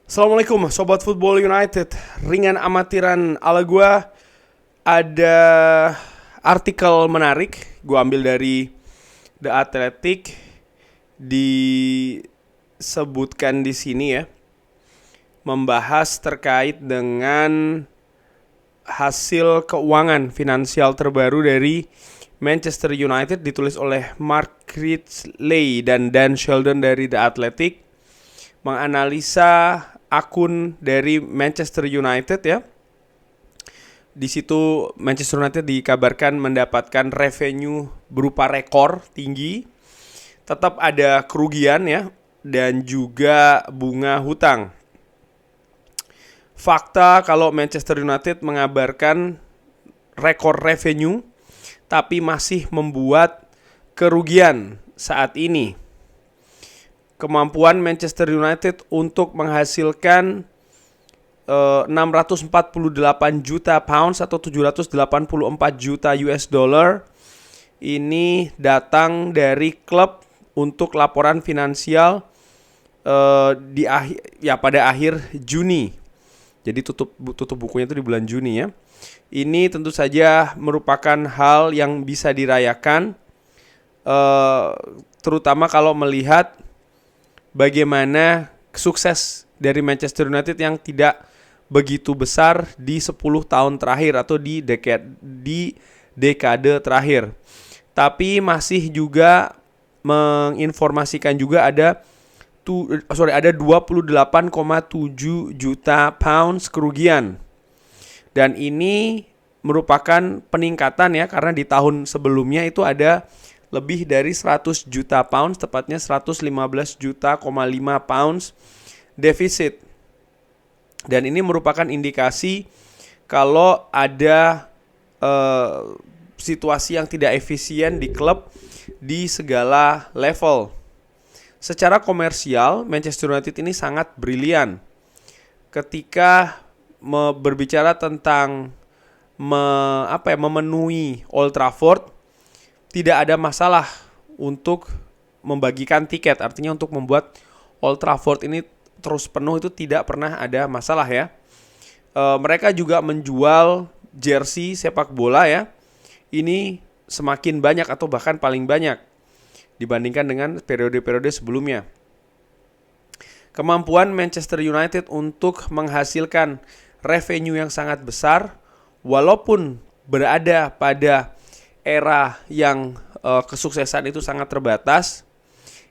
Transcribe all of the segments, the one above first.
Assalamualaikum Sobat Football United. Ringan amatiran ala gua. Ada artikel menarik gua ambil dari The Athletic. Disebutkan di sini ya, membahas terkait dengan hasil keuangan finansial terbaru dari Manchester United, ditulis oleh Mark Ridley dan Dan Sheldon dari The Athletic, menganalisa akun dari Manchester United ya. Di situ Manchester United dikabarkan mendapatkan revenue berupa rekor tinggi, tetap ada kerugian ya, dan juga bunga hutang. Fakta kalau Manchester United mengabarkan rekor revenue tapi masih membuat kerugian saat ini. Kemampuan Manchester United untuk menghasilkan 648 juta pounds atau 784 juta US dollar ini datang dari klub untuk laporan finansial pada akhir Juni. Jadi tutup bukunya itu di bulan Juni ya. Ini tentu saja merupakan hal yang bisa dirayakan, terutama kalau melihat bagaimana sukses dari Manchester United yang tidak begitu besar di 10 tahun terakhir atau di dekade terakhir. Tapi masih juga menginformasikan juga ada 28,7 juta pounds kerugian. Dan ini merupakan peningkatan ya, karena di tahun sebelumnya itu ada lebih dari 100 juta pounds, tepatnya 115 juta, 5 pounds defisit. Dan ini merupakan indikasi kalau ada situasi yang tidak efisien di klub di segala level. Secara komersial, Manchester United ini sangat brilian. Ketika berbicara tentang memenuhi Old Trafford, tidak ada masalah untuk membagikan tiket. Artinya untuk membuat Old Trafford ini terus penuh itu tidak pernah ada masalah ya. Mereka juga menjual jersey sepak bola ya. Ini semakin banyak atau bahkan paling banyak dibandingkan dengan periode-periode sebelumnya. Kemampuan Manchester United untuk menghasilkan revenue yang sangat besar, walaupun berada pada era yang kesuksesan itu sangat terbatas,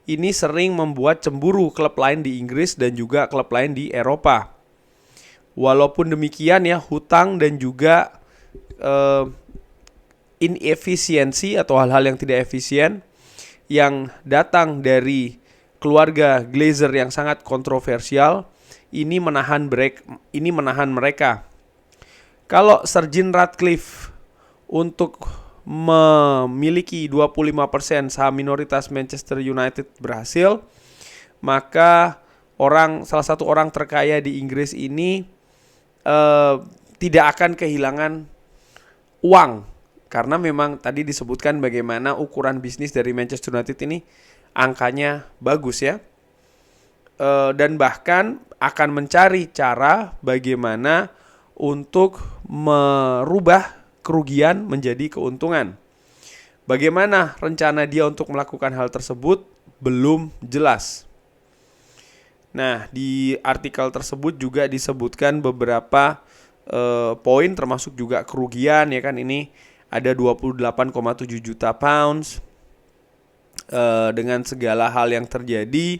ini sering membuat cemburu klub lain di Inggris dan juga klub lain di Eropa. Walaupun demikian ya, hutang dan juga inefisiensi atau hal-hal yang tidak efisien yang datang dari keluarga Glazer yang sangat kontroversial ini menahan mereka. Kalau Sir Jim Ratcliffe untuk memiliki 25% saham minoritas Manchester United berhasil, maka salah satu orang terkaya di Inggris ini tidak akan kehilangan uang, karena memang tadi disebutkan bagaimana ukuran bisnis dari Manchester United ini angkanya bagus ya, dan bahkan akan mencari cara bagaimana untuk merubah kerugian menjadi keuntungan. Bagaimana rencana dia untuk melakukan hal tersebut belum jelas. Nah, di artikel tersebut juga disebutkan beberapa poin, termasuk juga kerugian ya kan. Ini ada 28,7 juta pounds dengan segala hal yang terjadi.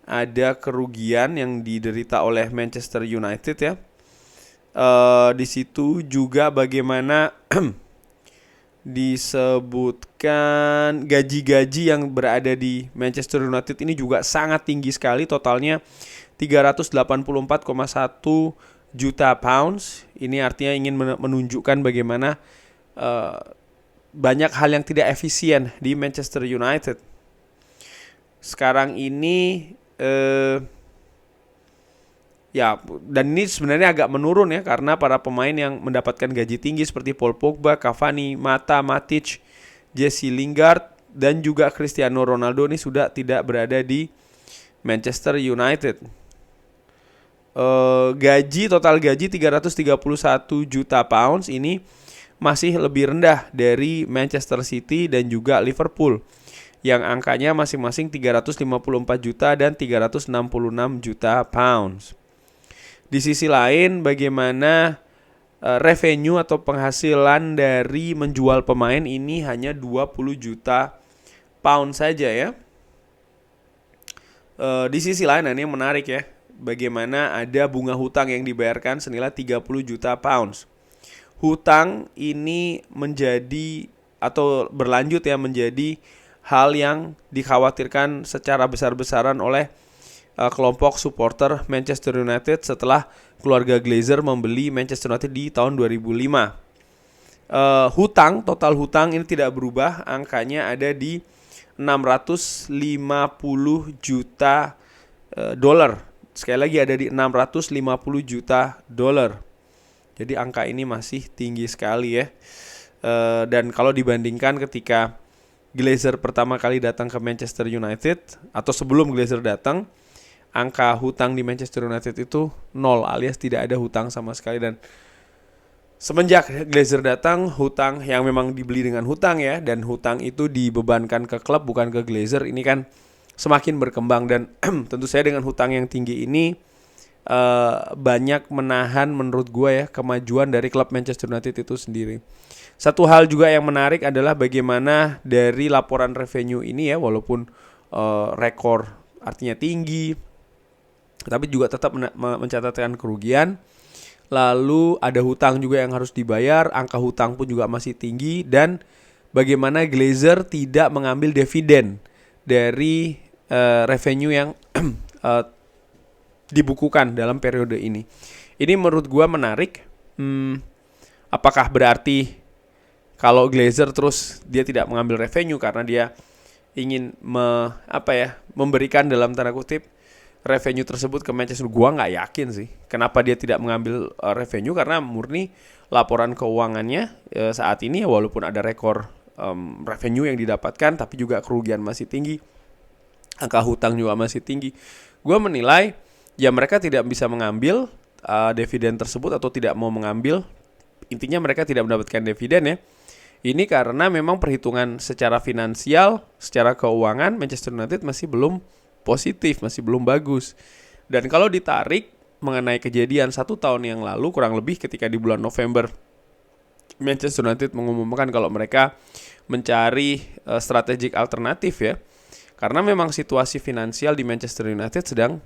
Ada kerugian yang diderita oleh Manchester United ya. Di situ juga bagaimana disebutkan gaji-gaji yang berada di Manchester United ini juga sangat tinggi sekali, totalnya 384,1 juta pounds. Ini artinya ingin menunjukkan bagaimana banyak hal yang tidak efisien di Manchester United. Sekarang ini dan ini sebenarnya agak menurun ya, karena para pemain yang mendapatkan gaji tinggi seperti Paul Pogba, Cavani, Mata, Matic, Jesse Lingard, dan juga Cristiano Ronaldo ini sudah tidak berada di Manchester United. total gaji 331 juta pounds ini masih lebih rendah dari Manchester City dan juga Liverpool yang angkanya masing-masing 354 juta dan 366 juta pounds. Di sisi lain, bagaimana revenue atau penghasilan dari menjual pemain ini hanya 20 juta pound saja ya. Di sisi lain, ini yang menarik ya, bagaimana ada bunga hutang yang dibayarkan senilai 30 juta pounds. Hutang ini menjadi atau berlanjut ya menjadi hal yang dikhawatirkan secara besar-besaran oleh kelompok supporter Manchester United setelah keluarga Glazer membeli Manchester United di tahun 2005. Total hutang ini tidak berubah, angkanya ada di 650 juta dolar. Sekali lagi ada di 650 juta dolar. Jadi angka ini masih tinggi sekali ya. Dan kalau dibandingkan ketika Glazer pertama kali datang ke Manchester United atau sebelum Glazer datang, angka hutang di Manchester United itu 0 alias tidak ada hutang sama sekali. Dan semenjak Glazer datang, hutang yang memang dibeli dengan hutang ya, dan hutang itu dibebankan ke klub bukan ke Glazer, ini kan semakin berkembang. Dan tentu saja dengan hutang yang tinggi ini banyak menahan menurut gue ya kemajuan dari klub Manchester United itu sendiri. Satu hal juga yang menarik adalah bagaimana dari laporan revenue ini ya, walaupun rekor artinya tinggi, tapi juga tetap mencatatkan kerugian. Lalu ada hutang juga yang harus dibayar, angka hutang pun juga masih tinggi, dan bagaimana Glazer tidak mengambil dividen dari revenue yang dibukukan dalam periode ini. Ini menurut gua menarik. Apakah berarti kalau Glazer terus dia tidak mengambil revenue karena dia ingin memberikan dalam tanda kutip revenue tersebut ke Manchester? Gua nggak yakin sih. Kenapa dia tidak mengambil revenue? Karena murni laporan keuangannya saat ini walaupun ada rekor revenue yang didapatkan, tapi juga kerugian masih tinggi, angka hutang juga masih tinggi. Gua menilai ya mereka tidak bisa mengambil dividen tersebut atau tidak mau mengambil. Intinya mereka tidak mendapatkan dividen ya. Ini karena memang perhitungan secara finansial, secara keuangan Manchester United masih belum positif, masih belum bagus. Dan kalau ditarik mengenai kejadian 1 tahun yang lalu kurang lebih ketika di bulan November Manchester United mengumumkan kalau mereka mencari strategik alternatif ya. Karena memang situasi finansial di Manchester United sedang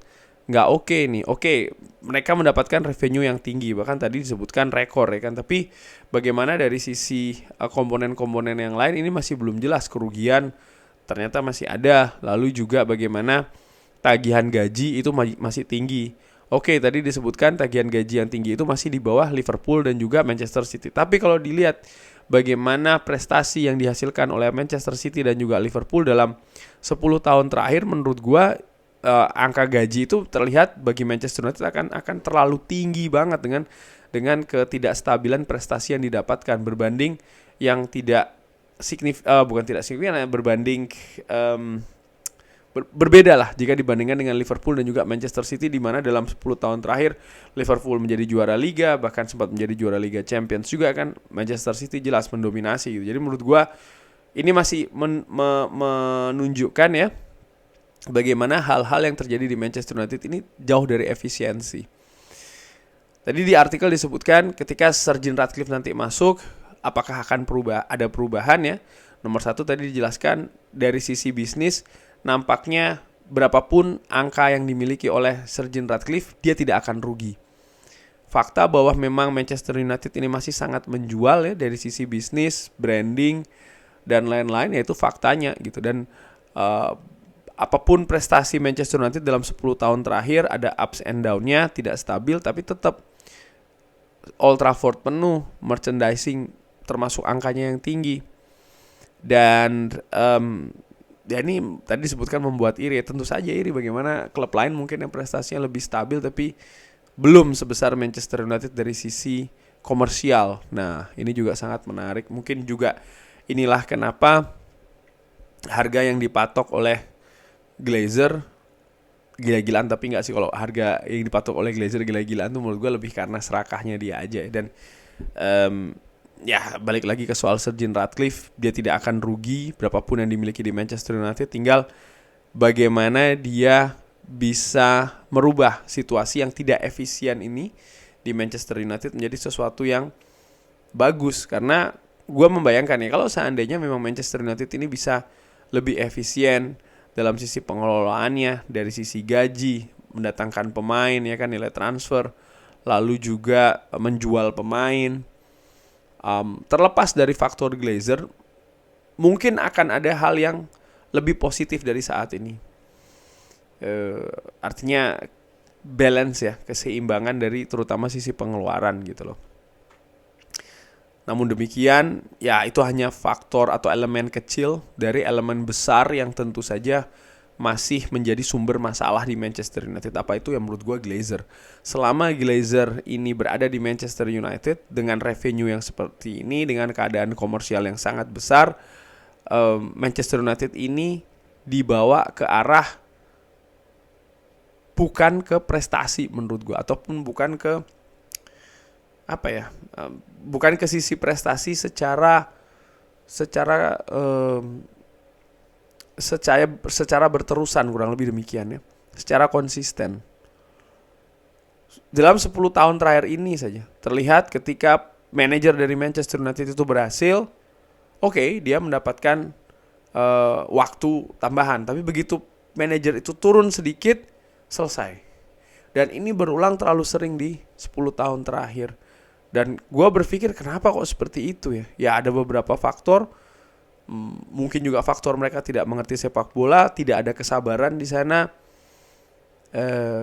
nggak oke nih. Oke, mereka mendapatkan revenue yang tinggi, bahkan tadi disebutkan rekor ya kan. Tapi bagaimana dari sisi komponen-komponen yang lain ini masih belum jelas. Kerugian ternyata masih ada. Lalu juga bagaimana tagihan gaji itu masih tinggi. Oke, tadi disebutkan tagihan gaji yang tinggi itu masih di bawah Liverpool dan juga Manchester City. Tapi kalau dilihat bagaimana prestasi yang dihasilkan oleh Manchester City dan juga Liverpool dalam 10 tahun terakhir, menurut gua angka gaji itu terlihat bagi Manchester United akan terlalu tinggi banget dengan ketidakstabilan prestasi yang didapatkan berbanding yang tidak signifikan, berbanding berbeda lah jika dibandingkan dengan Liverpool dan juga Manchester City, di mana dalam 10 tahun terakhir Liverpool menjadi juara Liga, bahkan sempat menjadi juara Liga Champions juga kan. Manchester City jelas mendominasi gitu. Jadi menurut gua ini masih menunjukkan ya bagaimana hal-hal yang terjadi di Manchester United ini jauh dari efisiensi. Tadi di artikel disebutkan ketika Sir Jim Ratcliffe nanti masuk, apakah akan ada perubahan ya? Nomor 1 tadi dijelaskan dari sisi bisnis, nampaknya berapapun angka yang dimiliki oleh Sir Jim Ratcliffe, dia tidak akan rugi. Fakta bahwa memang Manchester United ini masih sangat menjual ya dari sisi bisnis, branding, dan lain-lain, yaitu faktanya gitu. Dan apapun prestasi Manchester United dalam 10 tahun terakhir, ada ups and down-nya, tidak stabil, tapi tetap Old Trafford penuh, merchandising termasuk angkanya yang tinggi. Dan ya ini tadi disebutkan membuat iri, tentu saja iri bagaimana klub lain mungkin yang prestasinya lebih stabil tapi belum sebesar Manchester United dari sisi komersial. Nah, ini juga sangat menarik. Mungkin juga inilah kenapa harga yang dipatok oleh Glazer gila-gilaan, tapi nggak sih kalau harga yang dipatok oleh Glazer gila-gilaan tuh menurut gue lebih karena serakahnya dia aja. Dan ya balik lagi ke soal Sir Jim Ratcliffe, dia tidak akan rugi berapapun yang dimiliki di Manchester United, tinggal bagaimana dia bisa merubah situasi yang tidak efisien ini di Manchester United menjadi sesuatu yang bagus. Karena gue membayangkan ya, kalau seandainya memang Manchester United ini bisa lebih efisien dalam sisi pengelolaannya, dari sisi gaji, mendatangkan pemain ya kan, nilai transfer, lalu juga menjual pemain, terlepas dari faktor Glazer, mungkin akan ada hal yang lebih positif dari saat ini. Artinya balance ya, keseimbangan dari terutama sisi pengeluaran gitu loh. Namun demikian, ya itu hanya faktor atau elemen kecil dari elemen besar yang tentu saja masih menjadi sumber masalah di Manchester United. Apa itu? Yang menurut gue Glazer. Selama Glazer ini berada di Manchester United dengan revenue yang seperti ini, dengan keadaan komersial yang sangat besar, Manchester United ini dibawa ke arah bukan ke prestasi menurut gue, ataupun bukan ke bukan ke sisi prestasi secara berterusan, kurang lebih demikian ya, secara konsisten. Dalam 10 tahun terakhir ini saja terlihat ketika manajer dari Manchester United itu berhasil, dia mendapatkan waktu tambahan, tapi begitu manajer itu turun sedikit, selesai. Dan ini berulang terlalu sering di 10 tahun terakhir. Dan gue berpikir kenapa kok seperti itu ya? Ya ada beberapa faktor, mungkin juga faktor mereka tidak mengerti sepak bola, tidak ada kesabaran di sana.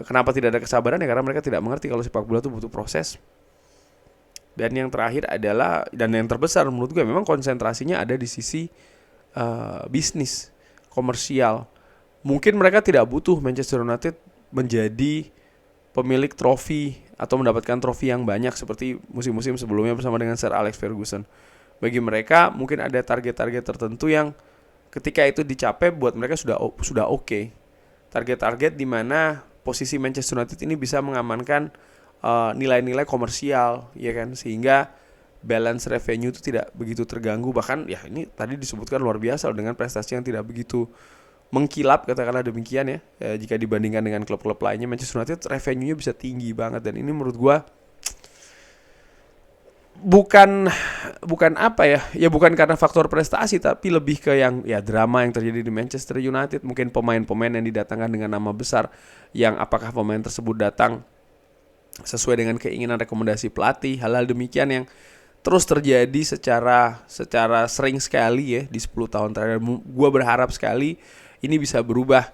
Kenapa tidak ada kesabaran? Ya karena mereka tidak mengerti kalau sepak bola itu butuh proses. Dan yang terakhir adalah, dan yang terbesar menurut gue, memang konsentrasinya ada di sisi bisnis, komersial. Mungkin mereka tidak butuh Manchester United menjadi pemilik trofi atau mendapatkan trofi yang banyak seperti musim-musim sebelumnya bersama dengan Sir Alex Ferguson. Bagi mereka mungkin ada target-target tertentu yang ketika itu dicapai buat mereka sudah oke. Target-target di mana posisi Manchester United ini bisa mengamankan nilai-nilai komersial, ya kan, sehingga balance revenue itu tidak begitu terganggu. Bahkan ya ini tadi disebutkan luar biasa dengan prestasi yang tidak begitu mengkilap, katakanlah demikian ya. Jika dibandingkan dengan klub-klub lainnya, Manchester United revenue-nya bisa tinggi banget. Dan ini menurut gue bukan karena faktor prestasi, tapi lebih ke yang ya drama yang terjadi di Manchester United. Mungkin pemain-pemain yang didatangkan dengan nama besar, yang apakah pemain tersebut datang sesuai dengan keinginan rekomendasi pelatih. Hal-hal demikian yang terus terjadi secara sering sekali ya di 10 tahun terakhir. Gue berharap sekali ini bisa berubah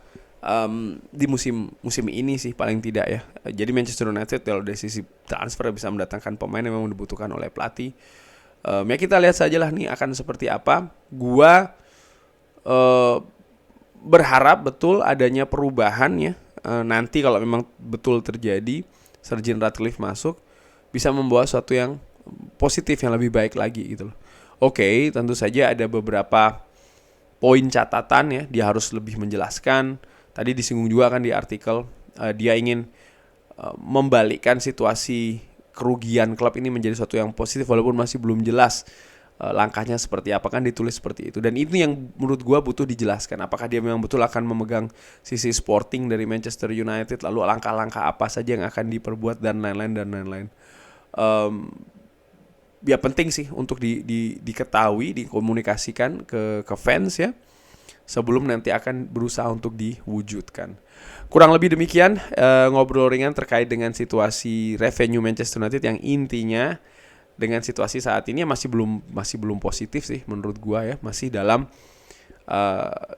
di musim ini sih paling tidak ya. Jadi Manchester United kalau dari sisi transfer bisa mendatangkan pemain yang memang dibutuhkan oleh pelatih. Ya kita lihat sajalah nih akan seperti apa. Gua berharap betul adanya perubahan ya. Nanti kalau memang betul terjadi Sir Jim Ratcliffe masuk, bisa membawa sesuatu yang positif, yang lebih baik lagi gitu loh. Tentu saja ada beberapa poin catatan ya, dia harus lebih menjelaskan. Tadi disinggung juga kan di artikel, dia ingin membalikkan situasi kerugian klub ini menjadi sesuatu yang positif, walaupun masih belum jelas langkahnya seperti apa, kan ditulis seperti itu. Dan itu yang menurut gue butuh dijelaskan. Apakah dia memang betul akan memegang sisi sporting dari Manchester United, lalu langkah-langkah apa saja yang akan diperbuat dan lain-lain. Ya penting sih untuk diketahui, dikomunikasikan ke fans ya, sebelum nanti akan berusaha untuk diwujudkan. Kurang lebih demikian ngobrol ringan terkait dengan situasi revenue Manchester United, yang intinya dengan situasi saat ini masih belum positif sih menurut gua ya, masih dalam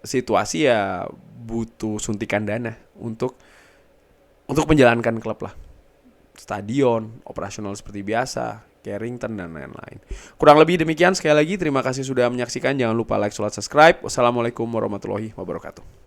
situasi ya butuh suntikan dana untuk menjalankan klub lah. Stadion operasional seperti biasa, Carrington dan lain-lain. Kurang lebih demikian. Sekali lagi terima kasih sudah menyaksikan. Jangan lupa like, subscribe. Wassalamualaikum warahmatullahi wabarakatuh.